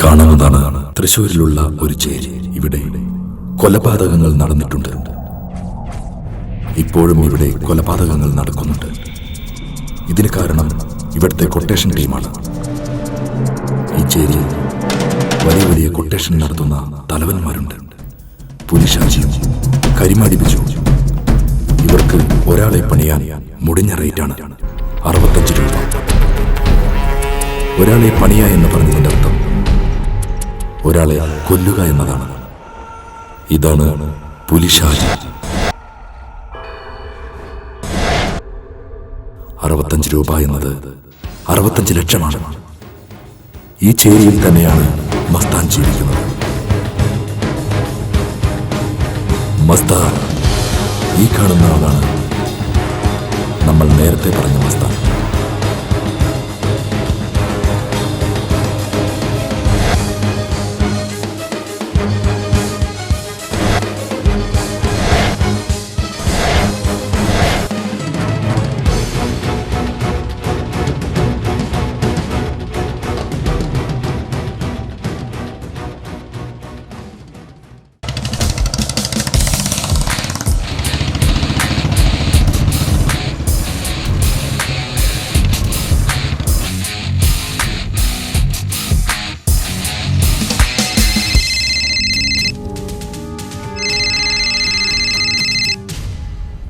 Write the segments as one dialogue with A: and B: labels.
A: കാണുന്നതാണ് തൃശ്ശൂരിലുള്ള ഒരു ചേരി. ഇവിടെ കൊലപാതകങ്ങൾ നടന്നിട്ടുണ്ട്. ഇപ്പോഴും ഇവിടെ കൊലപാതകങ്ങൾ നടക്കുന്നുണ്ട്. ഇതിന് കാരണം ഇവിടുത്തെ കൊട്ടേഷൻ ടീമാണ്. ഈ ചേരിയിൽ വലിയ വലിയ കൊട്ടേഷൻ നടത്തുന്ന തലവന്മാരുണ്ട്. പുലിശാജിയും കരിമാടി ബിജു. ഇവർക്ക് ഒരാളെ പണിയാൻ മുടിഞ്ഞ റേറ്റാണ് 65 രൂപ. ഒരാളെ പണിയ എന്ന് പറഞ്ഞതിന്റെ അർത്ഥം ഒരാളെ കൊല്ലുക എന്നതാണ്. ഇതാണ് പുലിശാജി. 65 രൂപ എന്നത് 65 ലക്ഷമാണ്. ഈ ചേരിയിൽ തന്നെയാണ് മസ്താൻ ജീവിക്കുന്നത്. മസ്താൻ, ഈ കാണുന്ന ആളാണ് നമ്മൾ നേരത്തെ പറഞ്ഞ മസ്താൻ.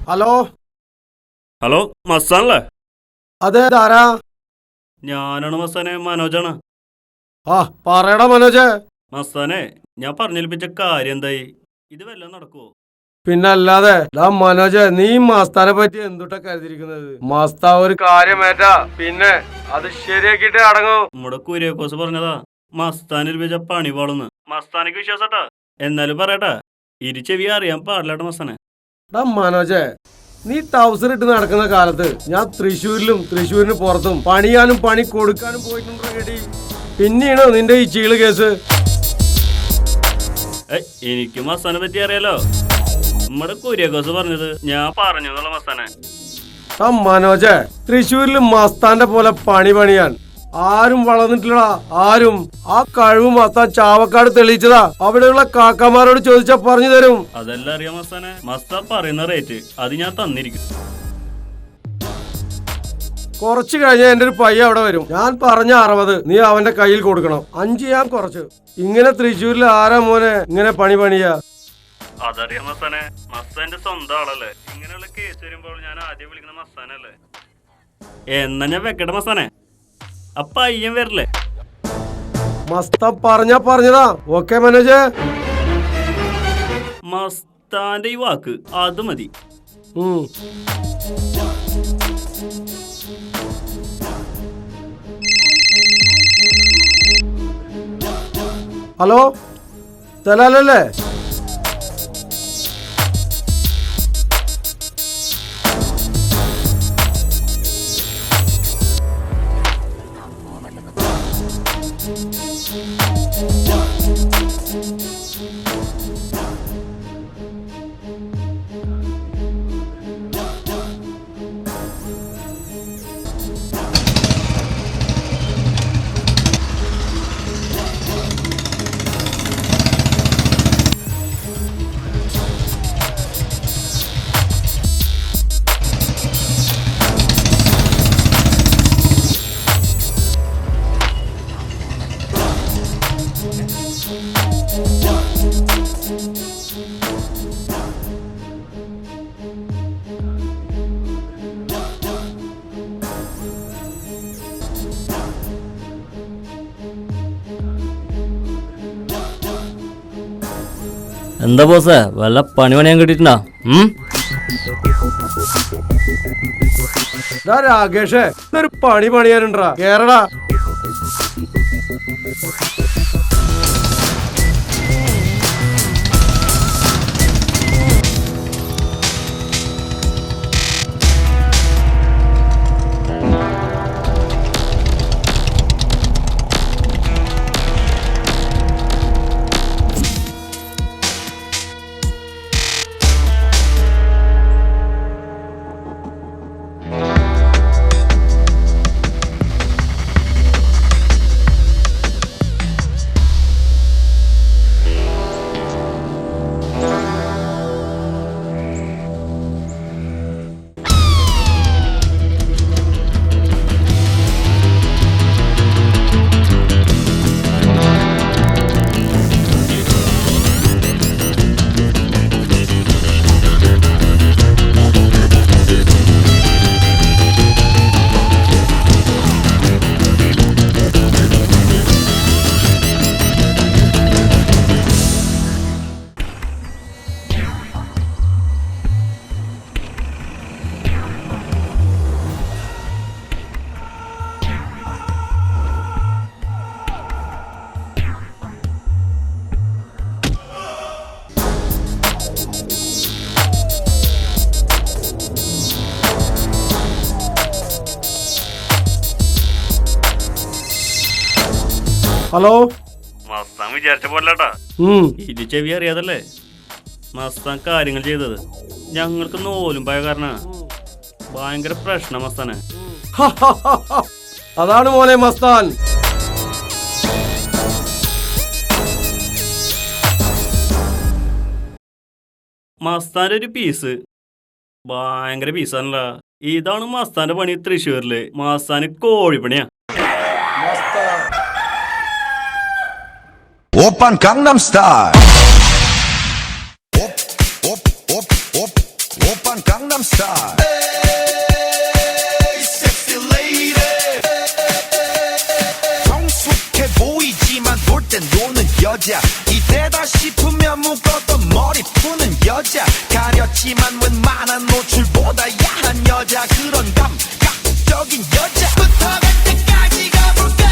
B: Hello
C: hello, മസ്താനല്ലേ?
B: അതെ, ആരാ?
C: ഞാനാണ് മസ്താനെ, മനോജാണ്.
B: ആ പറയടാ മനോജ്.
C: മസ്താനെ, ഞാൻ പറഞ്ഞേൽപ്പിച്ച കാര്യം എന്തായി? ഇത് വല്ലതും നടക്കുവോ?
B: പിന്നല്ലാതെ. മനോജ്, നീ മസ്താനെ പറ്റി എന്തുട്ടാ കരുതിയിരിക്കുന്നത്? മസ്താ ഒരു കാര്യമേറ്റാ പിന്നെ അത് ശരിയാക്കിട്ടേ അടങ്ങൂ.
C: നമ്മുടെ കുര്യാക്കോസ് പറഞ്ഞതാ മസ്താൻ ഏൽപ്പിച്ച പണി പാടുന്ന്. മസ്താനിക്ക് വിശ്വാസട്ടാ. എന്നാലും പറയട്ടാ, ഇരുചെവി അറിയാൻ പാടില്ലാട്ട മസ്താനെ.
B: മനോജ്, നീ ടൗസർ ഇട്ട് നടക്കുന്ന കാലത്ത് ഞാൻ തൃശ്ശൂരിലും തൃശ്ശൂരിന് പുറത്തും പണിയാനും പണി കൊടുക്കാനും പോയിട്ടുണ്ടോ കേട്ടി? പിന്നെയാണോ നിന്റെ ഈ ചീള് കേസ്?
C: എനിക്ക് മസ്താനെ പറ്റി അറിയാലോ. നമ്മുടെ കുര്യാക്കോസ് പറഞ്ഞത് ഞാൻ പറഞ്ഞു എന്നുള്ള മസ്താനെ.
B: മനോജ്, തൃശ്ശൂരിൽ മസ്താന്റെ പോലെ പണി പണിയാൻ ആരും വളർന്നിട്ടില്ലടാ, ആരും. ആ കഴിവ് മസ്താൻ ചാവക്കാട് തെളിയിച്ചതാ. അവിടെയുള്ള കാക്കമാരോട് ചോദിച്ചാ പറഞ്ഞു തരും.
C: അതെല്ലാം അറിയാം മസ്താനെ. മസ്താൻ പറയുന്ന റേറ്റ് അത് ഞാൻ തന്നിരിക്കും.
B: കുറച്ചു കഴിഞ്ഞാൽ എന്റെ ഒരു പയ്യ അവിടെ വരും. ഞാൻ പറഞ്ഞ 60 നീ അവന്റെ കയ്യിൽ കൊടുക്കണം. 5 ഞാൻ കുറച്ചു. ഇങ്ങനെ തൃശ്ശൂരിൽ ആരാ മോനെ ഇങ്ങനെ പണി പണിയാ?
C: അതറിയാം മസ്താനെ. മസ്താന്റെ സ്വന്തം ആളല്ലേ. ഇങ്ങനെയുള്ള കേസ് വരുമ്പോൾ ഞാൻ ആദ്യം വിളിക്കുന്ന മസ്താനല്ലേ. എന്നാ ഞാൻ വെക്കട്ടെ മസ്താനെ. അപ്പൊ അയ്യം വരില്ലേ?
B: മസ്താൻ പറഞ്ഞതാ. ഓക്കെ മനോജ്.
C: മസ്താന്റെ ഈ വാക്ക് അത് മതി.
B: ഹലോ, ജലാലല്ലേ?
D: എന്താ ബോസേ, വല്ല പണിയാൻ കിട്ടിയിട്ടുണ്ടാ?
B: രാകേഷേ, ഇതൊരു പണി പണിയാനുണ്ടാ. കേരള ഹലോ.
C: മസ്താൻ വിചാരിച്ച പോലെട്ടാ.
B: ഉം.
C: ഇത് ചെവി അറിയാതല്ലേ മസ്താൻ കാര്യങ്ങൾ ചെയ്തത്. ഞങ്ങൾക്ക് നോലും ഭയ കാരണ ഭയങ്കര പ്രശ്നം മസ്താനെ.
B: അതാണ് മോനെ മസ്താൻ.
C: മസ്താന്റെ ഒരു പീസ് ഭയങ്കര പീസാണല്ല. ഇതാണ് മസ്താന്റെ പണി തൃശ്ശൂരില്. മസ്താന് കോഴിപ്പണിയാ.
E: 오빤 강남스타일 오빤 강남스타일 Sexy lady 성숙해 보이지만 놀 땐 노는 여자 이때다 싶으면 묶었던 머리 푸는 여자 가렸지만 웬만한 노출보다 야한 여자 그런 감각적인 여자부터 갈 때까지 가볼까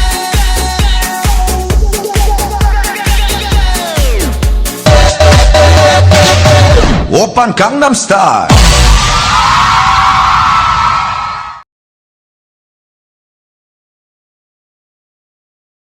E: 오빤 강남스타일